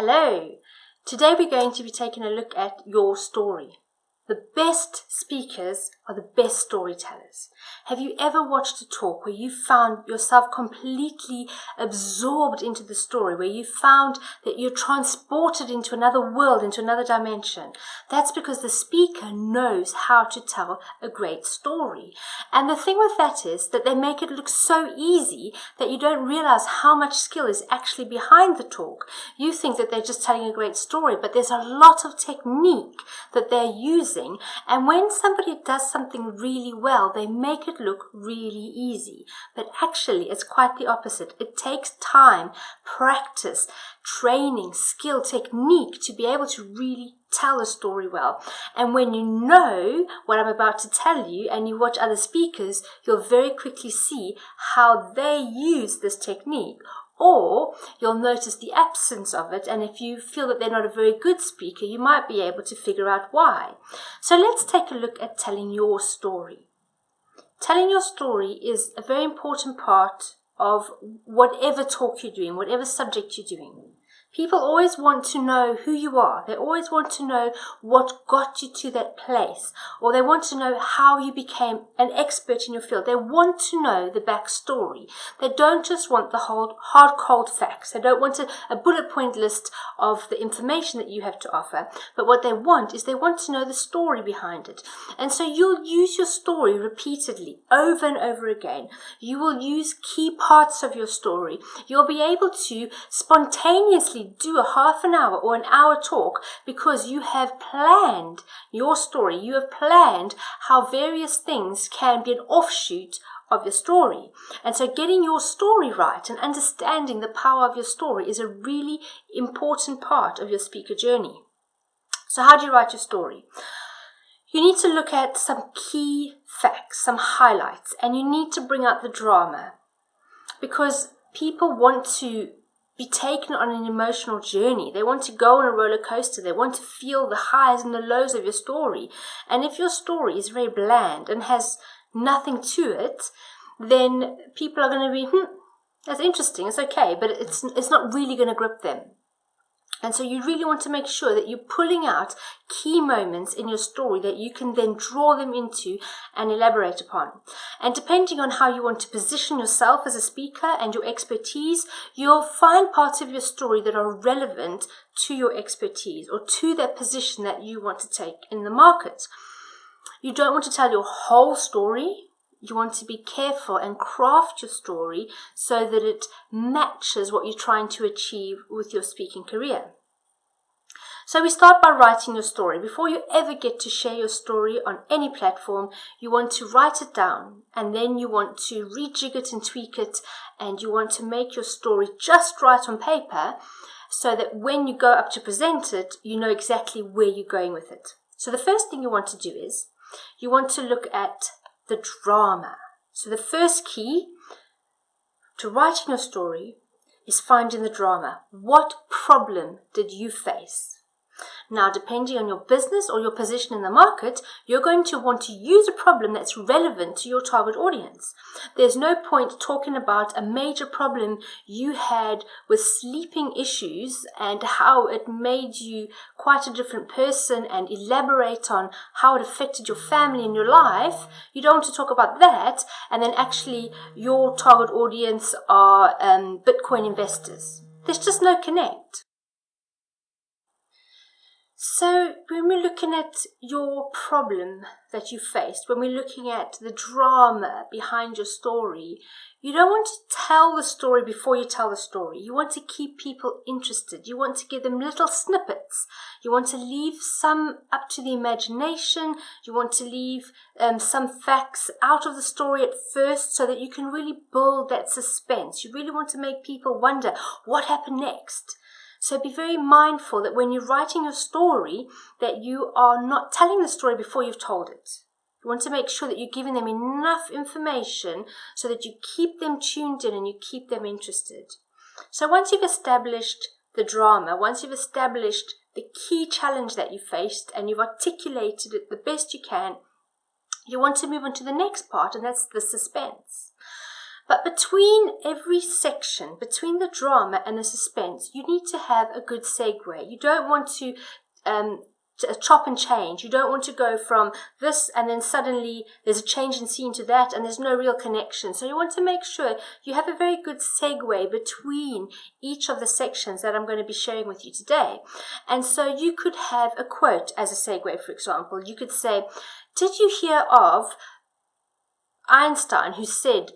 Hello! Today we're going to be taking a look at your story. The best speakers are the best storytellers. Have you ever watched a talk where you found yourself completely absorbed into the story, where you found that you're transported into another world, into another dimension? That's because the speaker knows how to tell a great story. And the thing with that is that they make it look so easy that you don't realize how much skill is actually behind the talk. You think that they're just telling a great story, but there's a lot of technique that they're using. And when somebody does something really well, they make it look really easy. But actually, it's quite the opposite. It takes time, practice, training, skill, technique to be able to really tell a story well. And when you know what I'm about to tell you and you watch other speakers, you'll very quickly see how they use this technique. Or you'll notice the absence of it, and if you feel that they're not a very good speaker, you might be able to figure out why. So let's take a look at telling your story. Telling your story is a very important part of whatever talk you're doing, whatever subject you're doing. People always want to know who you are. They always want to know what got you to that place, or they want to know how you became an expert in your field. They want to know the backstory. They don't just want the hard, cold facts. They don't want a bullet point list of the information that you have to offer. But what they want is they want to know the story behind it. And so you'll use your story repeatedly, over and over again. You will use key parts of your story. You'll be able to spontaneously do a half an hour or an hour talk because you have planned your story. You have planned how various things can be an offshoot of your story. And so getting your story right and understanding the power of your story is a really important part of your speaker journey. So how do you write your story? You need to look at some key facts, some highlights, and you need to bring out the drama, because people want to be taken on an emotional journey. They want to go on a roller coaster. They want to feel the highs and the lows of your story. And if your story is very bland and has nothing to it, then people are going to be, that's interesting, it's okay, but it's not really going to grip them. And so you really want to make sure that you're pulling out key moments in your story that you can then draw them into and elaborate upon. And depending on how you want to position yourself as a speaker and your expertise, you'll find parts of your story that are relevant to your expertise or to that position that you want to take in the market. You don't want to tell your whole story. You want to be careful and craft your story so that it matches what you're trying to achieve with your speaking career. So we start by writing your story. Before you ever get to share your story on any platform, you want to write it down, and then you want to rejig it and tweak it, and you want to make your story just right on paper so that when you go up to present it, you know exactly where you're going with it. So the first thing you want to do is you want to look at the drama. So the first key to writing your story is finding the drama. What problem did you face? Now, depending on your business or your position in the market, you're going to want to use a problem that's relevant to your target audience. There's no point talking about a major problem you had with sleeping issues and how it made you quite a different person and elaborate on how it affected your family and your life. You don't want to talk about that, and then actually your target audience are Bitcoin investors. There's just no connect. So when we're looking at your problem that you faced, when we're looking at the drama behind your story, you don't want to tell the story before you tell the story. You want to keep people interested. You want to give them little snippets. You want to leave some up to the imagination. You want to leave some facts out of the story at first so that you can really build that suspense. You really want to make people wonder what happened next. So be very mindful that when you're writing your story, that you are not telling the story before you've told it. You want to make sure that you're giving them enough information so that you keep them tuned in and you keep them interested. So once you've established the drama, once you've established the key challenge that you faced and you've articulated it the best you can, you want to move on to the next part, and that's the suspense. But between every section, between the drama and the suspense, you need to have a good segue. You don't want to chop and change. You don't want to go from this and then suddenly there's a change in scene to that and there's no real connection. So you want to make sure you have a very good segue between each of the sections that I'm going to be sharing with you today. And so you could have a quote as a segue, for example. You could say, did you hear of Einstein who said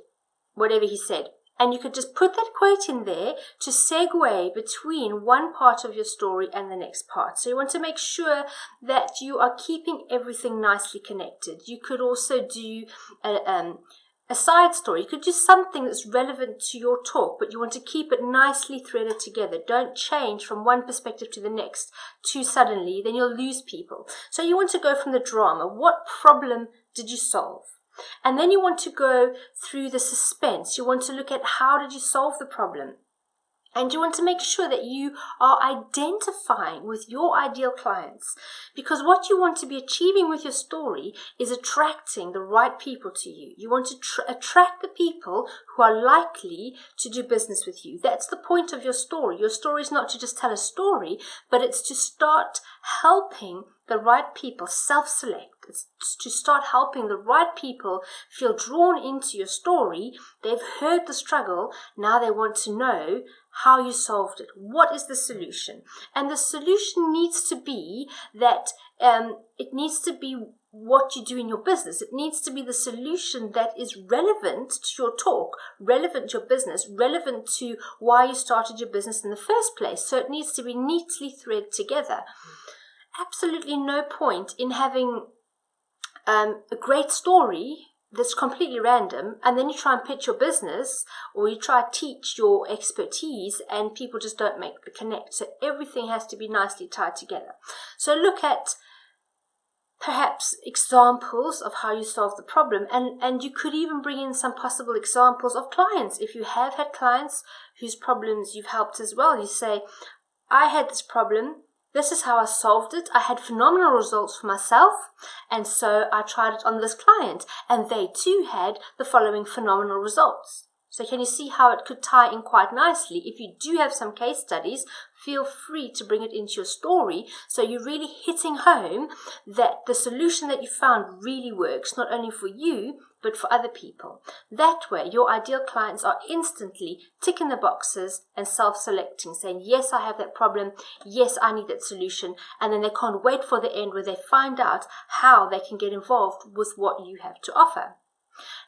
whatever he said? And you could just put that quote in there to segue between one part of your story and the next part. So you want to make sure that you are keeping everything nicely connected. You could also do a side story. You could do something that's relevant to your talk, but you want to keep it nicely threaded together. Don't change from one perspective to the next too suddenly, then you'll lose people. So you want to go from the drama. What problem did you solve? And then you want to go through the suspense. You want to look at how did you solve the problem. And you want to make sure that you are identifying with your ideal clients, because what you want to be achieving with your story is attracting the right people to you. You want to attract the people who are likely to do business with you. That's the point of your story. Your story is not to just tell a story, but it's to start helping the right people self-select. It's to start helping the right people feel drawn into your story. They've heard the struggle. Now they want to know how you solved it. What is the solution? And the solution needs to be that it needs to be what you do in your business. It needs to be the solution that is relevant to your talk, relevant to your business, relevant to why you started your business in the first place. So it needs to be neatly threaded together. Absolutely no point in having a great story that's completely random, and then you try and pitch your business or you try to teach your expertise and people just don't make the connect. So everything has to be nicely tied together. So look at perhaps examples of how you solve the problem, and you could even bring in some possible examples of clients. If you have had clients whose problems you've helped as well, you say, I had this problem. This is how I solved it. I had phenomenal results for myself, and so I tried it on this client, and they too had the following phenomenal results. So can you see how it could tie in quite nicely? If you do have some case studies, feel free to bring it into your story, so you're really hitting home that the solution that you found really works, not only for you, but for other people. That way, your ideal clients are instantly ticking the boxes and self-selecting, saying, yes, I have that problem, yes, I need that solution, and then they can't wait for the end where they find out how they can get involved with what you have to offer.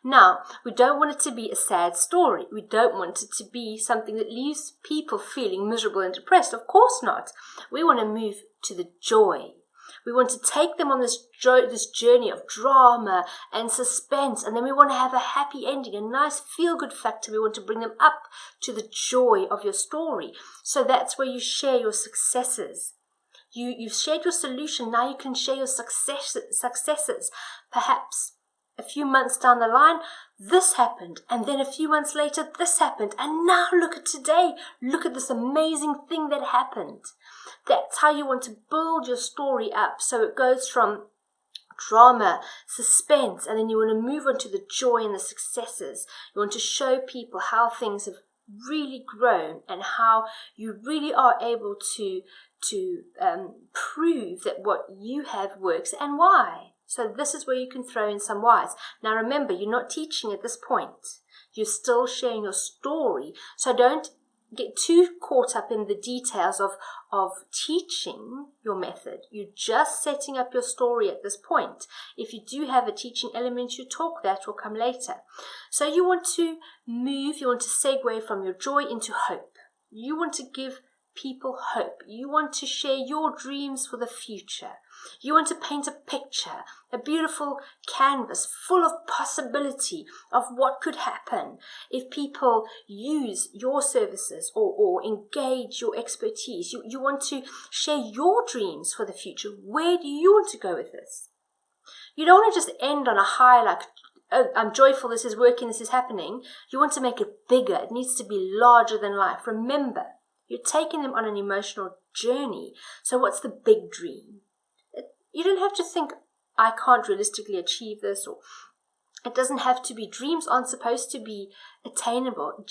Now, we don't want it to be a sad story. We don't want it to be something that leaves people feeling miserable and depressed. Of course not. We want to move to the joy. We want to take them on this journey of drama and suspense, and then we want to have a happy ending, a nice feel-good factor. We want to bring them up to the joy of your story. So that's where you share your successes. You've shared your solution. Now you can share your successes. Perhaps a few months down the line, this happened, and then a few months later, this happened, and now look at today. Look at this amazing thing that happened. That's how you want to build your story up, so it goes from drama, suspense, and then you want to move on to the joy and the successes. You want to show people how things have really grown and how you really are able to prove that what you have works and why. So this is where you can throw in some whys. Now remember, you're not teaching at this point. You're still sharing your story. So don't get too caught up in the details of teaching your method. You're just setting up your story at this point. If you do have a teaching element to your talk, that will come later. So you want to move, you want to segue from your joy into hope. You want to give people hope. You want to share your dreams for the future. You want to paint a picture, a beautiful canvas full of possibility of what could happen if people use your services or engage your expertise. You want to share your dreams for the future. Where do you want to go with this? You don't want to just end on a high like, oh, I'm joyful, this is working, this is happening. You want to make it bigger. It needs to be larger than life. Remember, you're taking them on an emotional journey. So what's the big dream? You don't have to think, I can't realistically achieve this, or It doesn't have to be. Dreams aren't supposed to be attainable.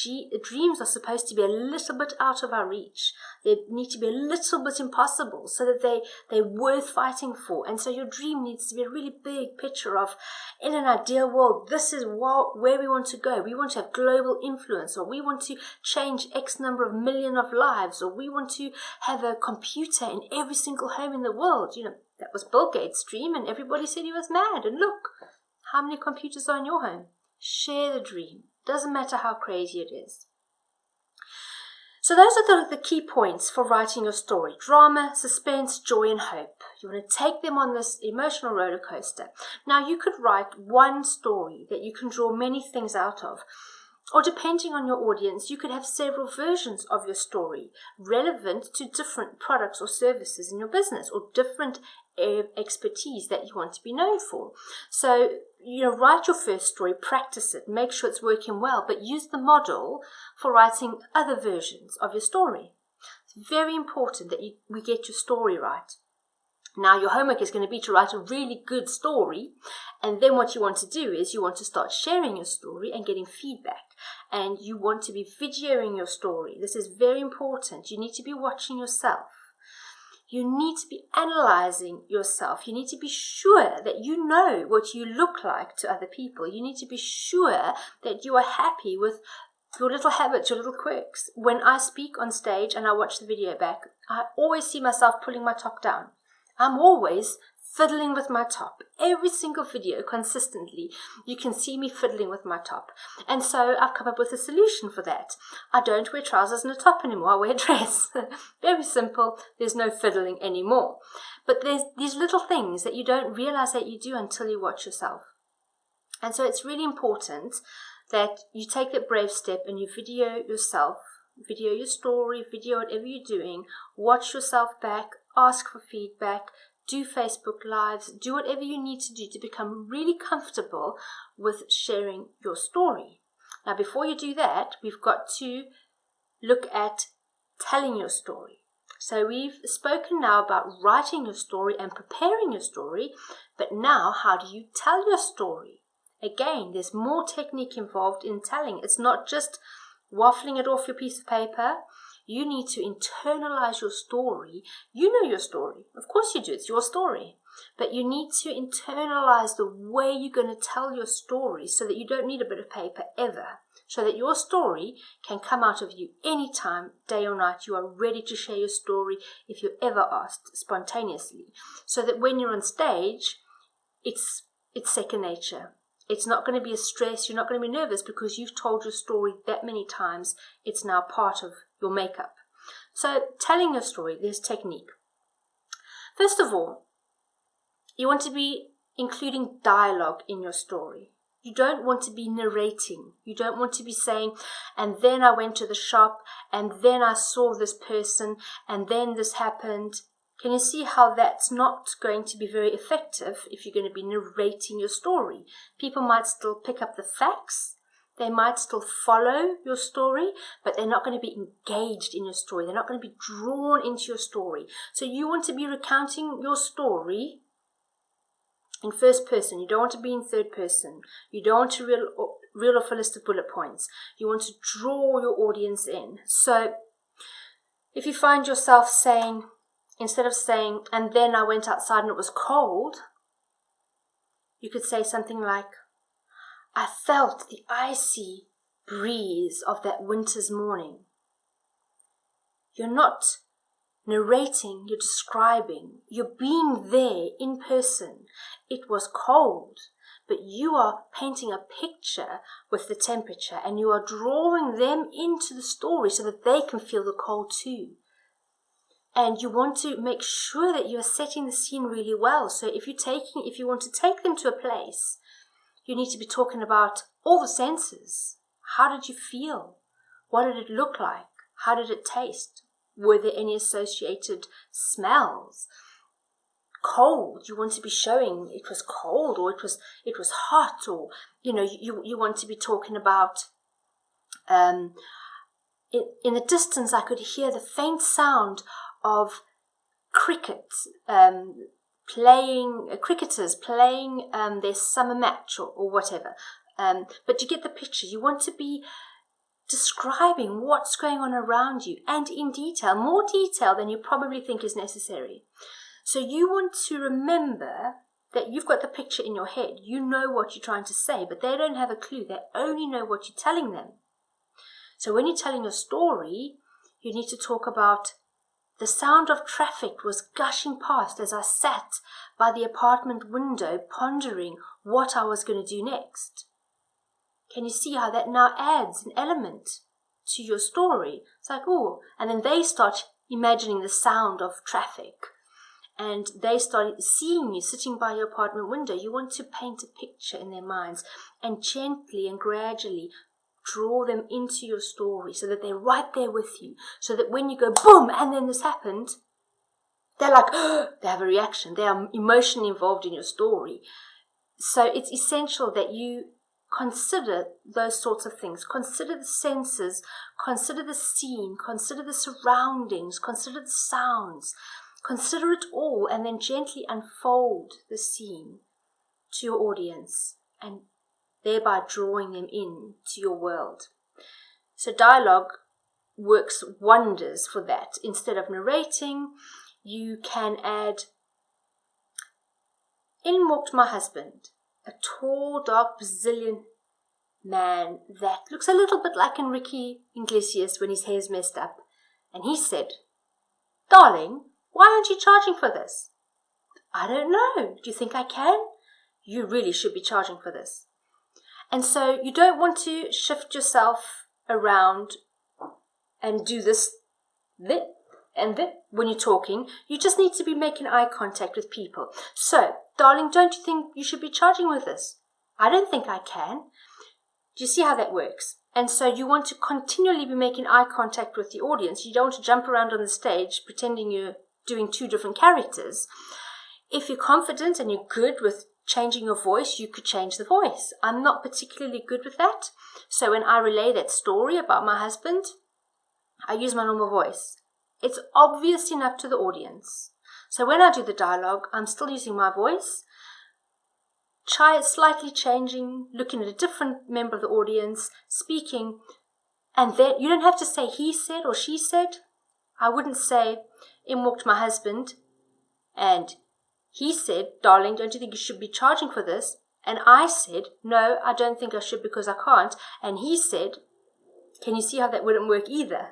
Dreams are supposed to be a little bit out of our reach. They need to be a little bit impossible so that they're worth fighting for. And so your dream needs to be a really big picture of, in an ideal world, this is where we want to go. We want to have global influence, or we want to change X number of million of lives, or we want to have a computer in every single home in the world. That was Bill Gates' dream, and everybody said he was mad. And look, how many computers are in your home? Share the dream. Doesn't matter how crazy it is. So those are the key points for writing your story. Drama, suspense, joy, and hope. You want to take them on this emotional roller coaster. Now, you could write one story that you can draw many things out of. Or depending on your audience, you could have several versions of your story relevant to different products or services in your business, or different expertise that you want to be known for. So, write your first story, practice it, make sure it's working well, but use the model for writing other versions of your story. It's very important that we get your story right. Now, your homework is going to be to write a really good story, and then what you want to do is you want to start sharing your story and getting feedback, and you want to be videoing your story. This is very important. You need to be watching yourself. You need to be analyzing yourself. You need to be sure that you know what you look like to other people. You need to be sure that you are happy with your little habits, your little quirks. When I speak on stage and I watch the video back, I always see myself pulling my top down. I'm always fiddling with my top. Every single video, consistently, you can see me fiddling with my top. And so I've come up with a solution for that. I don't wear trousers and a top anymore. I wear a dress. Very simple. There's no fiddling anymore. But there's these little things that you don't realize that you do until you watch yourself. And so it's really important that you take that brave step and you video yourself, video your story, video whatever you're doing, watch yourself back, ask for feedback, do Facebook Lives, do whatever you need to do to become really comfortable with sharing your story. Now, before you do that, we've got to look at telling your story. So we've spoken now about writing your story and preparing your story, but now how do you tell your story? Again, there's more technique involved in telling. It's not just waffling it off your piece of paper. You need to internalize your story. You know your story. Of course you do. It's your story. But you need to internalize the way you're going to tell your story so that you don't need a bit of paper ever. So that your story can come out of you anytime, day or night. You are ready to share your story if you're ever asked spontaneously. So that when you're on stage, it's second nature. It's not going to be a stress. You're not going to be nervous because you've told your story that many times. It's now part of your makeup. So telling your story, there's technique. First of all, you want to be including dialogue in your story. You don't want to be narrating. You don't want to be saying, and then I went to the shop, and then I saw this person, and then this happened. Can you see how that's not going to be very effective if you're going to be narrating your story? People might still pick up the facts. They might still follow your story, but they're not going to be engaged in your story. They're not going to be drawn into your story. So you want to be recounting your story in first person. You don't want to be in third person. You don't want to reel off a list of bullet points. You want to draw your audience in. So if you find yourself saying, instead of saying, and then I went outside and it was cold, you could say something like, I felt the icy breeze of that winter's morning. You're not narrating, you're describing. You're being there in person. It was cold, but you are painting a picture with the temperature and you are drawing them into the story so that they can feel the cold too. And you want to make sure that you are setting the scene really well. So if you want to take them to a place, you need to be talking about all the senses. How did you feel? What did it look like? How did it taste? Were there any associated smells? Cold, you want to be showing it was cold or it was hot, or you want to be talking about in the distance I could hear the faint sound of crickets playing, cricketers playing their summer match or whatever. But you get the picture. You want to be describing what's going on around you, and in detail, more detail than you probably think is necessary. So you want to remember that you've got the picture in your head. You know what you're trying to say, but they don't have a clue. They only know what you're telling them. So when you're telling a story, you need to talk about the sound of traffic was gushing past as I sat by the apartment window pondering what I was going to do next. Can you see how that now adds an element to your story? It's like, oh, and then they start imagining the sound of traffic. And they start seeing you sitting by your apartment window. You want to paint a picture in their minds and gently and gradually draw them into your story so that they're right there with you. So that when you go, boom, and then this happened, they're like, oh, they have a reaction. They are emotionally involved in your story. So it's essential that you consider those sorts of things. Consider the senses, consider the scene, consider the surroundings, consider the sounds. Consider it all and then gently unfold the scene to your audience and thereby drawing them in to your world. So dialogue works wonders for that. Instead of narrating, you can add, in walked my husband, a tall, dark Brazilian man that looks a little bit like Enrique Iglesias when his hair's messed up. And he said, darling, why aren't you charging for this? I don't know. Do you think I can? You really should be charging for this. And so you don't want to shift yourself around and do this, and that when you're talking. You just need to be making eye contact with people. So, darling, don't you think you should be charging with this? I don't think I can. Do you see how that works? And so you want to continually be making eye contact with the audience. You don't want to jump around on the stage pretending you're doing two different characters. If you're confident and you're good with changing your voice, you could change the voice. I'm not particularly good with that. So when I relay that story about my husband, I use my normal voice. It's obvious enough to the audience. So when I do the dialogue, I'm still using my voice, slightly changing, looking at a different member of the audience, speaking, and then you don't have to say he said or she said. I wouldn't say, in walked my husband, and he said, darling, don't you think you should be charging for this? And I said, no, I don't think I should because I can't. And he said, can you see how that wouldn't work either?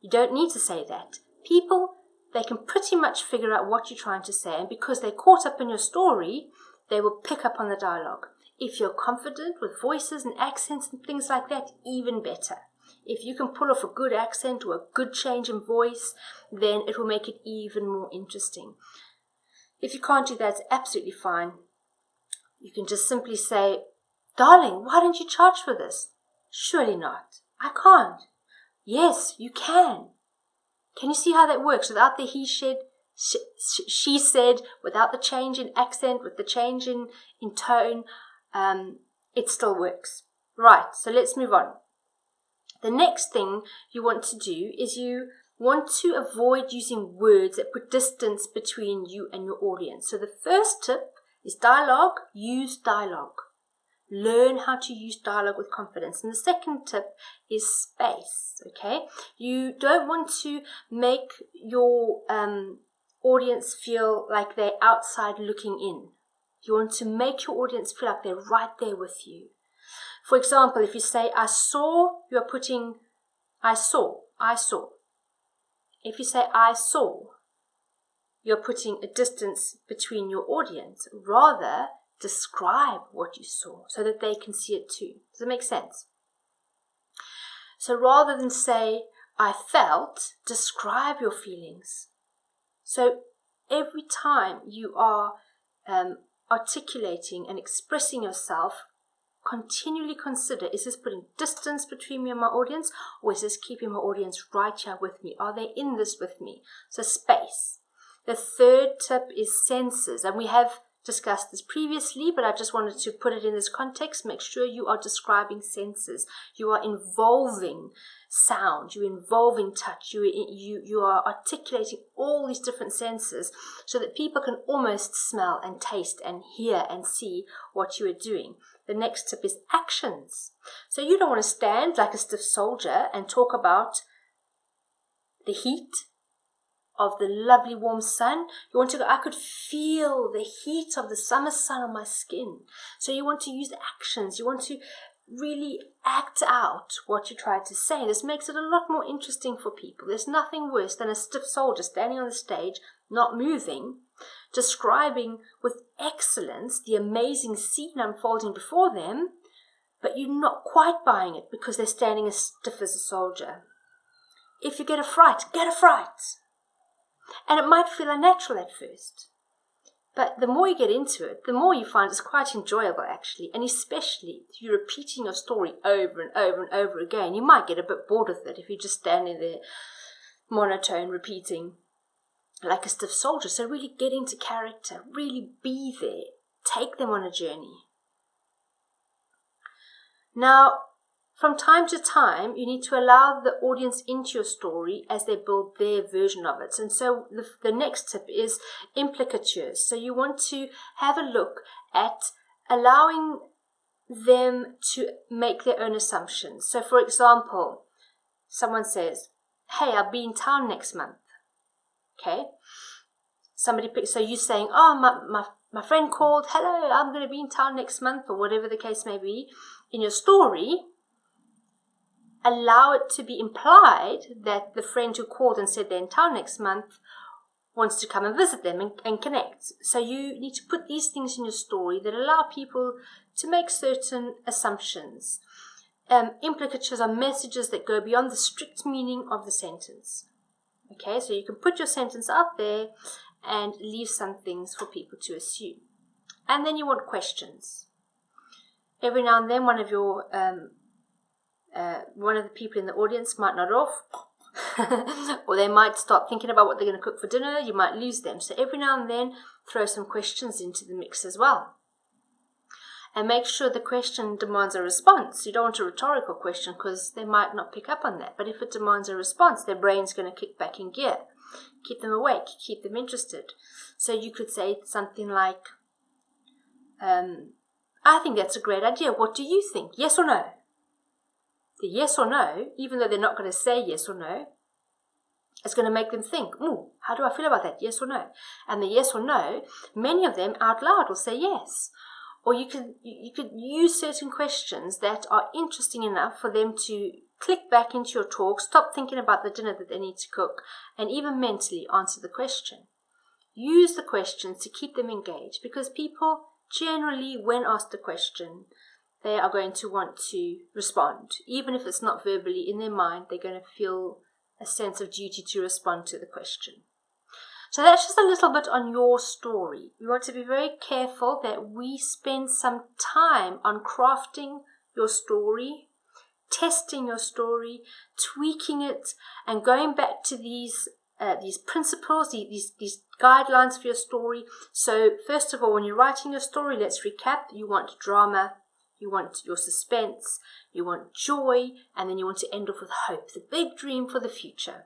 You don't need to say that. People, they can pretty much figure out what you're trying to say, and because they're caught up in your story, they will pick up on the dialogue. If you're confident with voices and accents and things like that, even better. If you can pull off a good accent or a good change in voice, then it will make it even more interesting. If you can't do that, it's absolutely fine. You can just simply say, darling, why don't you charge for this? Surely not. I can't. Yes, you can. Can you see how that works? Without the he said, she said, without the change in accent, with the change in tone, it still works. Right, so let's move on. The next thing you want to do is you want to avoid using words that put distance between you and your audience. So the first tip is dialogue. Use dialogue. Learn how to use dialogue with confidence. And the second tip is space, okay? You don't want to make your audience feel like they're outside looking in. You want to make your audience feel like they're right there with you. For example, if you say, I saw, you're putting, I saw. If you say, I saw, you're putting a distance between your audience. Rather, describe what you saw so that they can see it too. Does it make sense? So rather than say, I felt, describe your feelings. So every time you are articulating and expressing yourself, continually consider, is this putting distance between me and my audience, or is this keeping my audience right here with me? Are they in this with me? So space. The third tip is senses, and we have discussed this previously, but I just wanted to put it in this context. Make sure you are describing senses. You are involving sound. You're involving touch. You are articulating all these different senses so that people can almost smell and taste and hear and see what you are doing. The next tip is actions. So you don't want to stand like a stiff soldier and talk about the heat of the lovely warm sun. You want to go, I could feel the heat of the summer sun on my skin. So you want to use actions. You want to really act out what you tried to say. This makes it a lot more interesting for people. There's nothing worse than a stiff soldier standing on the stage, not moving, describing with excellence the amazing scene unfolding before them, but you're not quite buying it because they're standing as stiff as a soldier. If you get a fright, get a fright. And it might feel unnatural at first. But the more you get into it, the more you find it's quite enjoyable actually. And especially if you're repeating your story over and over and over again, you might get a bit bored with it if you're just standing there monotone repeating like a stiff soldier. So really get into character, really be there, take them on a journey. Now, from time to time, you need to allow the audience into your story as they build their version of it. And so the next tip is implicatures. So you want to have a look at allowing them to make their own assumptions. So for example, someone says, hey, I'll be in town next month. Okay. So you're saying, oh, my friend called, hello, I'm going to be in town next month, or whatever the case may be. In your story, allow it to be implied that the friend who called and said they're in town next month wants to come and visit them and connect. So you need to put these things in your story that allow people to make certain assumptions. Implicatures are messages that go beyond the strict meaning of the sentence. Okay, so you can put your sentence out there and leave some things for people to assume. And then you want questions. Every now and then one of the people in the audience might nod off, or they might start thinking about what they're going to cook for dinner. You might lose them. So every now and then, throw some questions into the mix as well. And make sure the question demands a response. You don't want a rhetorical question because they might not pick up on that. But if it demands a response, their brain's going to kick back in gear. Keep them awake, keep them interested. So you could say something like, I think that's a great idea. What do you think? Yes or no? The yes or no, even though they're not going to say yes or no, is going to make them think, how do I feel about that? Yes or no? And the yes or no, many of them out loud will say yes. Or you could use certain questions that are interesting enough for them to click back into your talk, stop thinking about the dinner that they need to cook, and even mentally answer the question. Use the questions to keep them engaged, because people generally, when asked a question, they are going to want to respond. Even if it's not verbally, in their mind, they're going to feel a sense of duty to respond to the question. So that's just a little bit on your story. You want to be very careful that we spend some time on crafting your story, testing your story, tweaking it, and going back to these principles, these guidelines for your story. So first of all, when you're writing your story, let's recap. You want drama, you want your suspense, you want joy, and then you want to end off with hope, the big dream for the future.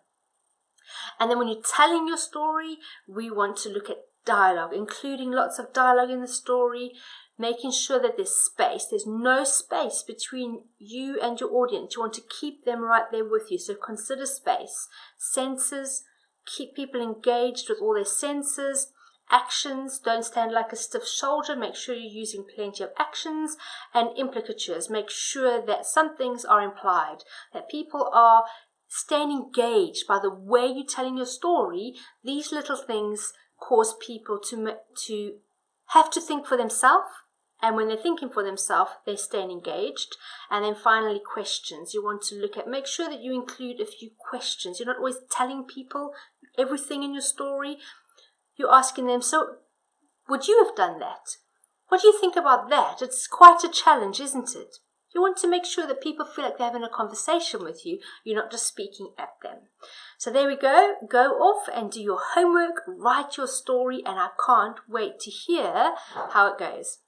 And then when you're telling your story, we want to look at dialogue, including lots of dialogue in the story, making sure that there's space. There's no space between you and your audience. You want to keep them right there with you. So consider space. Senses, keep people engaged with all their senses. Actions, don't stand like a stiff soldier. Make sure you're using plenty of actions. And implicatures, make sure that some things are implied, that people are staying engaged by the way you're telling your story. These little things cause people to have to think for themselves, and when they're thinking for themselves, they're staying engaged. And then finally, questions. You want to look at, make sure that you include a few questions. You're not always telling people everything in your story. You're asking them, so would you have done that? What do you think about that? It's quite a challenge, isn't it? You want to make sure that people feel like they're having a conversation with you. You're not just speaking at them. So there we go. Go off and do your homework, write your story, and I can't wait to hear how it goes.